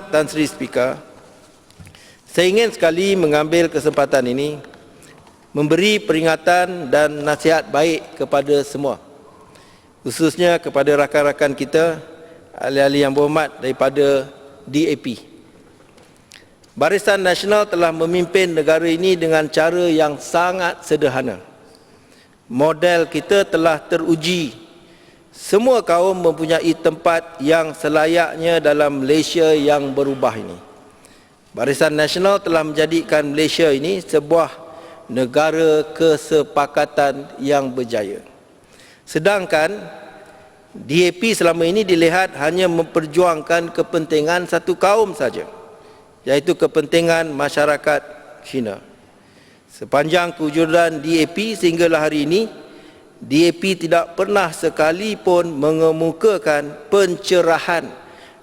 Tan Sri Speaker, saya ingin sekali mengambil kesempatan ini memberi peringatan dan nasihat baik kepada semua, khususnya kepada rakan-rakan kita, ahli-ahli yang berhormat daripada DAP. Barisan Nasional telah memimpin negara ini dengan cara yang sangat sederhana. Model kita telah teruji. Semua kaum mempunyai tempat yang selayaknya dalam Malaysia yang berubah ini. Barisan Nasional telah menjadikan Malaysia ini sebuah negara kesepakatan yang berjaya. Sedangkan DAP selama ini dilihat hanya memperjuangkan kepentingan satu kaum saja, iaitu kepentingan masyarakat Cina. Sepanjang kewujudan DAP sehinggalah hari ini, DAP tidak pernah sekalipun mengemukakan pencerahan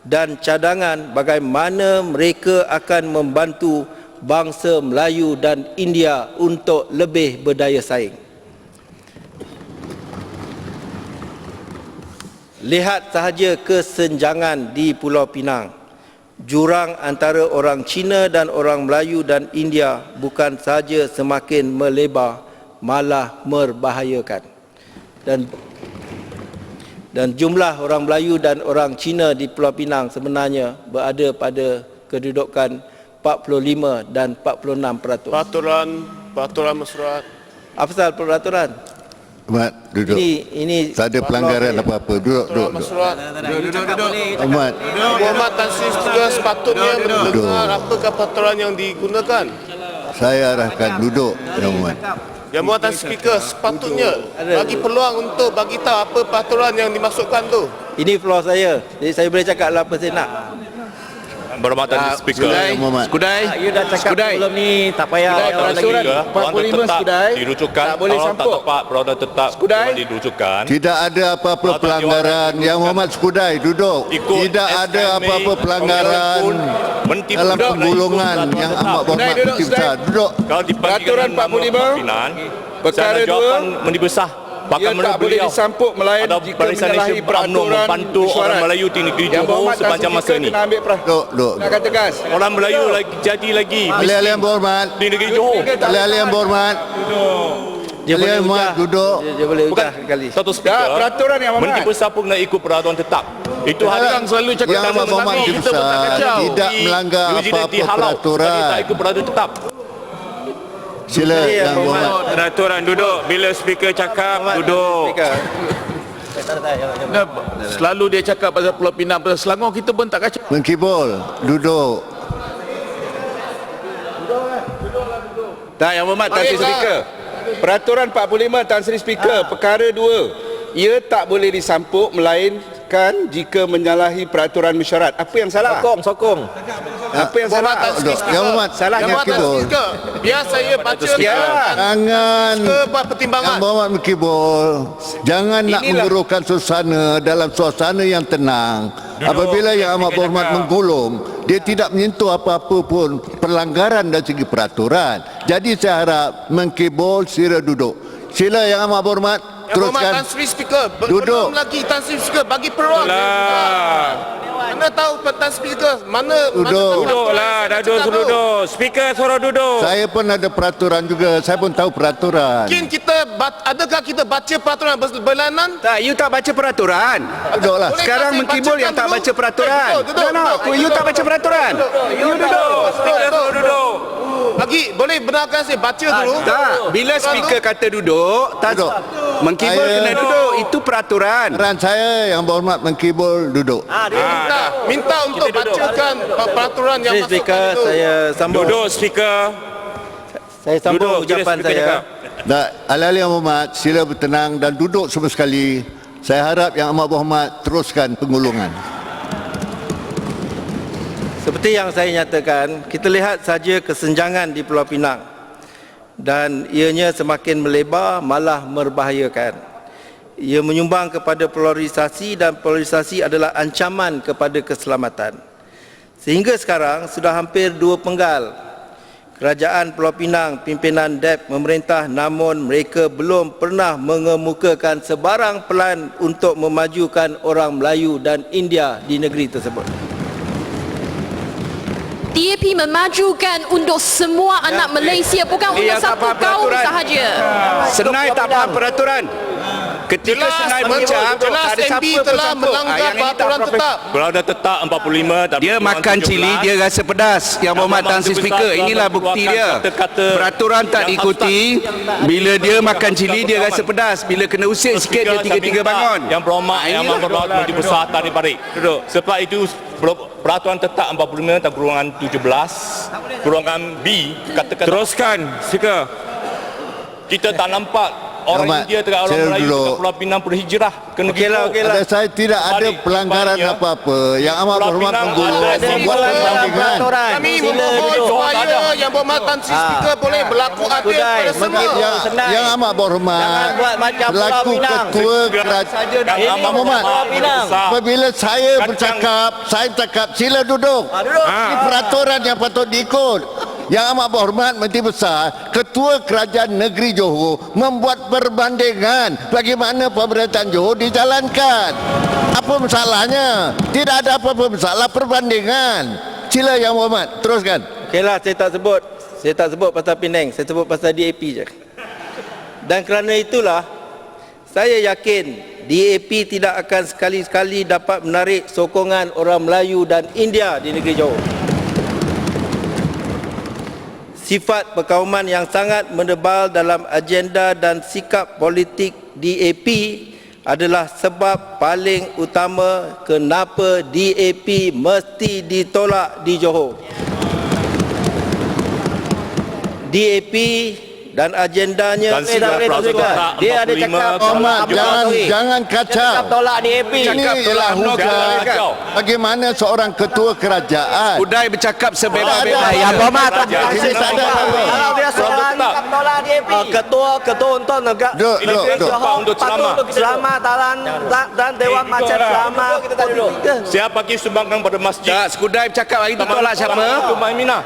dan cadangan bagaimana mereka akan membantu bangsa Melayu dan India untuk lebih berdaya saing. Lihat sahaja kesenjangan di Pulau Pinang. Jurang antara orang Cina dan orang Melayu dan India bukan sahaja semakin melebar, malah membahayakan. Dan jumlah orang Melayu dan orang Cina di Pulau Pinang sebenarnya berada pada kedudukan 45 dan 46%. Peraturan mesyuarat. Apa pasal peraturan? Ahmad, duduk. Ini tak ada pelanggaran apa-apa. Duduk. Ahmad. Muhammad Tan Sri Speaker sepatutnya mendengar apakah peraturan yang digunakan. Saya arahkan duduk, Yang Ahmad. Yang Muhammad Tan Speaker sepatutnya bagi peluang untuk bagi tahu apa peraturan yang dimasukkan tu. Ini floor saya. Jadi saya boleh cakap apa saya nak. Berhormatan Speaker. Skudai. You dah cakap sebelum ni, tak payah. Peraturan 45 Skudai. Dirucukkan. Tak boleh Kalau sampuk. tak tepat, peraturan tetap Skudai. dirucukkan. Tidak ada apa-apa pelanggaran. Yang Muhammad Skudai, duduk. Tidak ada apa-apa pelanggaran dalam penggulungan yang amat berhormat Menteri Besar. Duduk. Kalau Peraturan 45, perkara 2, Menteri Besar ia tak boleh disampuk melayan jika menyalahi peraturan membantu orang Melayu di negeri Johor sepanjang masa ini. Duduk. Nak tegas. Orang Melayu lagi Ahli-ahli yang berhormat. di negeri Johor. Ahli-ahli yang berhormat. Dia boleh Ahli ujah. duduk. Dia boleh Bukan ujah sekali. satu speaker. Peraturan yang Menteri Muhammad. Besar pun nak ikut peraturan tetap. Itu hari Yang selalu cakap Yang amat berhormat Menteri Besar tidak melanggar apa-apa peraturan. Tak ikut peraturan tetap. Sila Yang Berhormat. Peraturan duduk. Bila speaker cakap, duduk. Selalu dia cakap pasal Pulau Pinang, pasal Selangor kita pun tak kacau. Mengkibul, duduk. Tak, Yang Berhormat Tan Sri Speaker. Peraturan 45 Tan Sri Speaker, perkara 2. Ia tak boleh disampuk melainkan jika menyalahi peraturan mesyuarat. Apa yang salah? Sokong. Apa yang salah? Muhammad Tan Sri Duduk. Speaker. Yang Berhormat. Salah Yang Muhammad Tan Sri Mengkibul. Speaker. Biar saya baca Jangan. buat pertimbangan. Yang Berhormat Mengkibul. Jangan nak Inilah. menggurukan suasana dalam suasana yang tenang. Apabila Yang Amat Berhormat menggulung, dia tidak menyentuh apa-apa pun pelanggaran dari segi peraturan. Jadi saya harap Mengkibul sila duduk. Sila Yang Amat Berhormat Yang Muhammad teruskan. Tan Sri Speaker. Duduk. Belum lagi Tan Sri Speaker bagi peluang. Mana tahu Tan Speaker mana Duduk. Duduklah, dah duduk. Speaker suruh duduk. Saya pun ada peraturan juga. Saya pun tahu peraturan. Mungkin adakah kita baca peraturan berlainan? Tak, you tak baca peraturan. Duduklah. Boleh Sekarang saya Mengkibul bacakan yang tak dulu? baca peraturan. Duduk. You tak baca peraturan. You duduk. Speaker suruh duduk. Bagi boleh benarkan saya baca dulu. Tak, bila speaker kata duduk, Duduk. Mengkibul Saya- kena duduk. Itu peraturan. Saran saya Yang Berhormat Mengkibul duduk. Minta untuk bacakan peraturan yang Sri masuk Speaker, itu. saya sambung. Duduk, speaker. Saya sambung Duduk, bila ucapan speaker saya. cakap. Dan ahli-ahli yang berhormat, sila bertenang dan duduk semua sekali. Saya harap Yang Amat Berhormat teruskan penggulungan. Seperti yang saya nyatakan, kita lihat saja kesenjangan di Pulau Pinang dan ianya semakin melebar, malah membahayakan. Ia menyumbang kepada polarisasi dan polarisasi adalah ancaman kepada keselamatan. Sehingga sekarang sudah hampir 2 penggal Kerajaan Pulau Pinang, pimpinan DAP memerintah, namun mereka belum pernah mengemukakan sebarang pelan untuk memajukan orang Melayu dan India di negeri tersebut. DAP memajukan untuk semua anak Malaysia, bukan Dia untuk yang tak satu faham kaum peraturan. sahaja. Senai tak faham peraturan. Ketika Jelas, Senai betul. berucap, Jelas tak ada MB siapa telah bersambung. melanggar Yang ini tak peraturan profes- tetap. Kalau dah tetap 45 tapi Dia kurang makan 17, cili, dia rasa pedas. Yang Berhormat Tan Sri Speaker, inilah bukti dia. Peraturan tak diikuti. Bila dia makan cili, dia rasa pedas. Bila kena usik sikit, dia tiga-tiga bangun. Yang berhormat Yang Berhormat Menteri Besar Tari Parik. Duduk. Sebab itu peraturan tetap 45 dan kurungan 17. Kurungan B katakan teruskan Speaker. Kita tak nampak orang Ahmad, India dengan orang saya Melayu dulu. dekat Pulau Pinang berhijrah ke negeri Johor. Ada saya tidak ada Balik, pelanggaran rupanya, apa-apa. Yang amat Pulau berhormat Pinang menggulung ada membuat simbolan perbandingan. Kami memohon supaya Yang Berhormat Tan Sri Speaker boleh berlaku adil pada semua. Yang amat berhormat selaku ketua kerajaan Yang amat Muhammad, berhormat apabila saya bercakap, saya cakap sila duduk. Ini peraturan yang patut diikut. Yang amat berhormat Menteri Besar, Ketua Kerajaan Negeri Johor membuat perbandingan bagaimana pemerintahan Johor dijalankan. Apa masalahnya? Tidak ada apa-apa masalah perbandingan. Sila Yang Berhormat, teruskan. Okeylah, saya tak sebut pasal Penang, saya sebut pasal DAP je. Dan kerana itulah saya yakin DAP tidak akan sekali-sekali dapat menarik sokongan orang Melayu dan India di negeri Johor. Sifat perkauman yang sangat menebal dalam agenda dan sikap politik DAP adalah sebab paling utama kenapa DAP mesti ditolak di Johor. DAP dan agendanya Dan sudah peraturan dia ada cakap Muhammad, jangan kacau. tolak DAP. Ini ialah hujah bagaimana seorang ketua kerajaan. Udai bercakap sebebas-bebas. Ada. Yang Berhormat Ini tak ada apa. Kalau dia seorang tolak DAP, ketua untuk negara Duduk. Tempat untuk ceramah. selama dan Dewan Macam selama Saya bagi sumbangkan pada masjid. Tak, Skudai bercakap hari itu tolak siapa?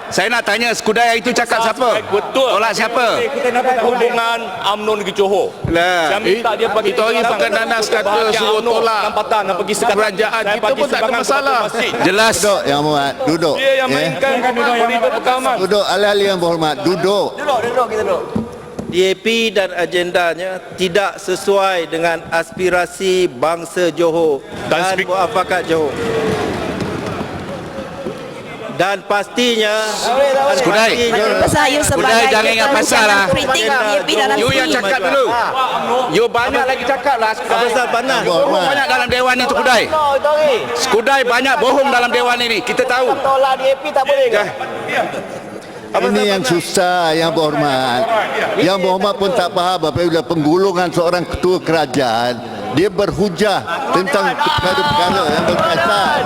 Saya nak tanya, Skudai hari itu cakap siapa? Betul. Tolak siapa? Kita nak hubungan UMNO negeri Johor. Lah. Saya minta dia bagi Itu hari bukan nanas kata suruh tolak Tempatan nak pergi sekatan kerajaan. Kita pun tak ada masalah. Jelas. Duduk Yang Berhormat, duduk. Dia yang mainkan berita perkaman. Duduk ahli-ahli Yang Berhormat, duduk. DAP dan agendanya tidak sesuai dengan aspirasi bangsa Johor dan muafakat Johor. Dan pastinya Skudai. Skudai jangan ingat pasal lah. You yang cakap dulu. You banyak lagi cakap lah. pasal panas. Bohong banyak dalam dewan ni Skudai. Skudai banyak bohong dalam dewan ini. Kita tahu. Tolak DAP tak boleh ke? Ini yang susah Yang Berhormat. Yang Berhormat pun tak faham apabila penggulungan seorang ketua kerajaan dia berhujah tentang perkara-perkara yang berkaitan.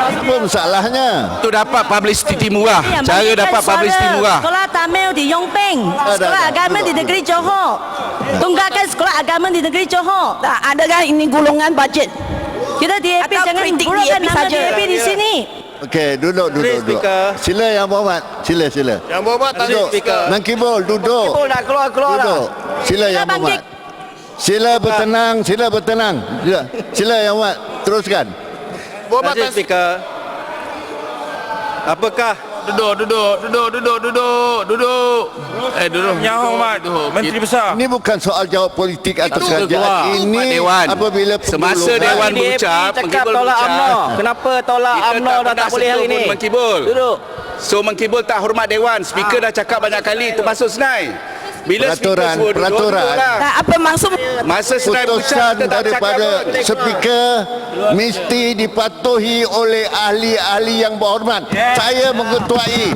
Apa masalahnya? Tu dapat publicity murah. Cara dapat publicity murah. Sekolah Tamil di Yongpeng, sekolah agama di negeri Johor. Tunggakan sekolah agama di negeri Johor. Tak adakah ini gulungan bajet? Kita DAP jangan gulungkan nama DAP di sini. Okey, duduk. Sila Yang Berhormat. Sila. Yang Berhormat Tan Sri Duduk. Speaker. Mangkibul, duduk. Dah keluar Duduk. Sila Yang Berhormat. Sila bertenang. Sila Yang Berhormat. Teruskan. Berhormat Tan Sri Speaker, apakah Duduk. Yang Hormat Menteri Besar. Ini bukan soal jawab politik atau Keluar. kerajaan. Ini Dewan. apabila Semasa penggulungan- dewan berucap, Mengkibul berucap. Kenapa tolak Kita tak boleh hari ini. Mengkibul. Duduk. So Mengkibul tak hormat dewan. Speaker dah cakap banyak kali termasuk Senai. Bila Peraturan. Tak apa maksud Masa Senai berucap Putusan kita tak cakap daripada apa. speaker mesti dipatuhi oleh ahli-ahli yang berhormat. Saya mengetuai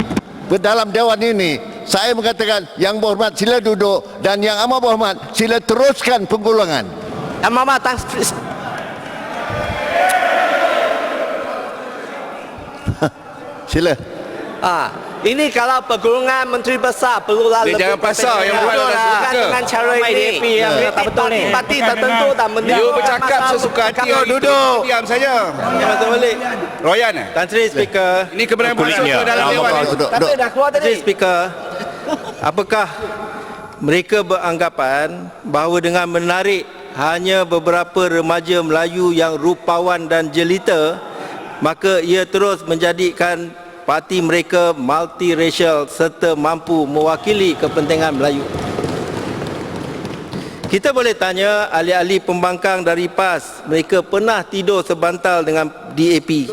dalam dewan ini. Saya mengatakan Yang Berhormat sila duduk dan Yang Amat Berhormat sila teruskan penggulungan. Mama Tan Sila. ini kalau pergulungan Menteri Besar perlulah Dia jangan pasal yang buat dalam bukan speaker. dengan cara ini yang tak betul ni. Parti tertentu tak mendiam. You bercakap sesuka hati. Duduk. Diam saja. Masuk balik. Royan Tan Sri Speaker. ini kebenaran Kulitnya. dalam dewan ni. Duduk. Tan Sri Speaker, apakah mereka beranggapan bahawa dengan menarik hanya beberapa remaja Melayu yang rupawan dan jelita, maka ia terus menjadikan parti mereka multiracial serta mampu mewakili kepentingan Melayu. Kita boleh tanya ahli-ahli pembangkang dari PAS, mereka pernah tidur sebantal dengan DAP.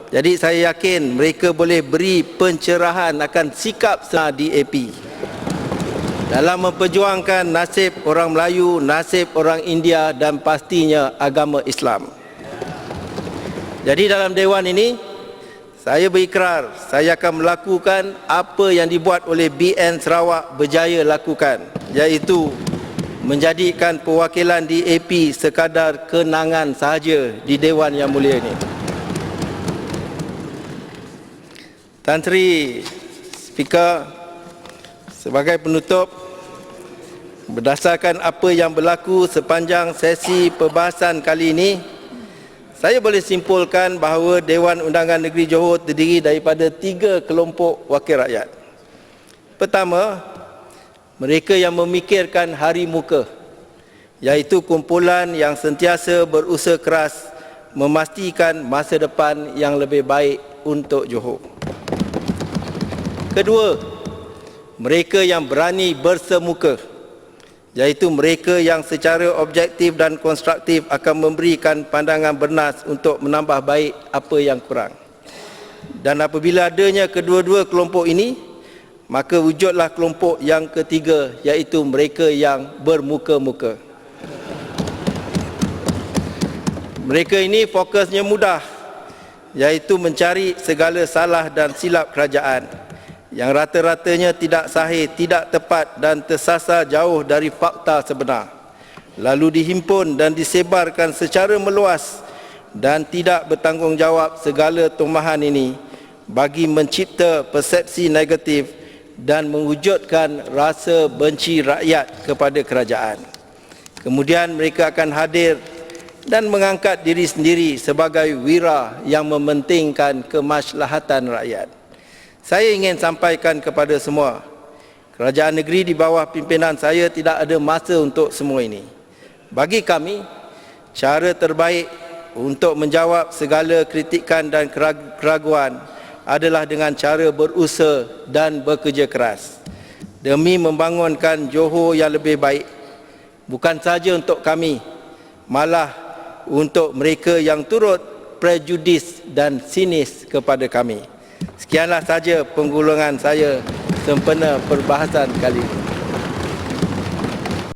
Jadi saya yakin mereka boleh beri pencerahan akan sikap DAP dalam memperjuangkan nasib orang Melayu, nasib orang India dan pastinya agama Islam. Jadi dalam Dewan ini, saya berikrar saya akan melakukan apa yang dibuat oleh BN Sarawak berjaya lakukan, iaitu menjadikan perwakilan DAP sekadar kenangan sahaja di Dewan Yang Mulia ini. Tan Sri Speaker, sebagai penutup, berdasarkan apa yang berlaku sepanjang sesi perbahasan kali ini, saya boleh simpulkan bahawa Dewan Undangan Negeri Johor terdiri daripada 3 kelompok wakil rakyat. Pertama, mereka yang memikirkan hari muka, iaitu kumpulan yang sentiasa berusaha keras memastikan masa depan yang lebih baik untuk Johor. Kedua, mereka yang berani bersemuka, iaitu mereka yang secara objektif dan konstruktif akan memberikan pandangan bernas untuk menambah baik apa yang kurang. Dan apabila adanya kedua-dua kelompok ini, maka wujudlah kelompok yang ketiga, iaitu mereka yang bermuka-muka. Mereka ini fokusnya mudah, iaitu mencari segala salah dan silap kerajaan yang rata-ratanya tidak sahih, tidak tepat dan tersasar jauh dari fakta sebenar, lalu dihimpun dan disebarkan secara meluas dan tidak bertanggungjawab segala tumahan ini bagi mencipta persepsi negatif dan mewujudkan rasa benci rakyat kepada kerajaan. Kemudian mereka akan hadir dan mengangkat diri sendiri sebagai wira yang mementingkan kemaslahatan rakyat. Saya ingin sampaikan kepada semua, kerajaan negeri di bawah pimpinan saya tidak ada masa untuk semua ini. Bagi kami, cara terbaik untuk menjawab segala kritikan dan keraguan adalah dengan cara berusaha dan bekerja keras demi membangunkan Johor yang lebih baik, bukan saja untuk kami, malah untuk mereka yang turut prejudis dan sinis kepada kami. Sekianlah saja penggulungan saya sempena perbahasan kali ini.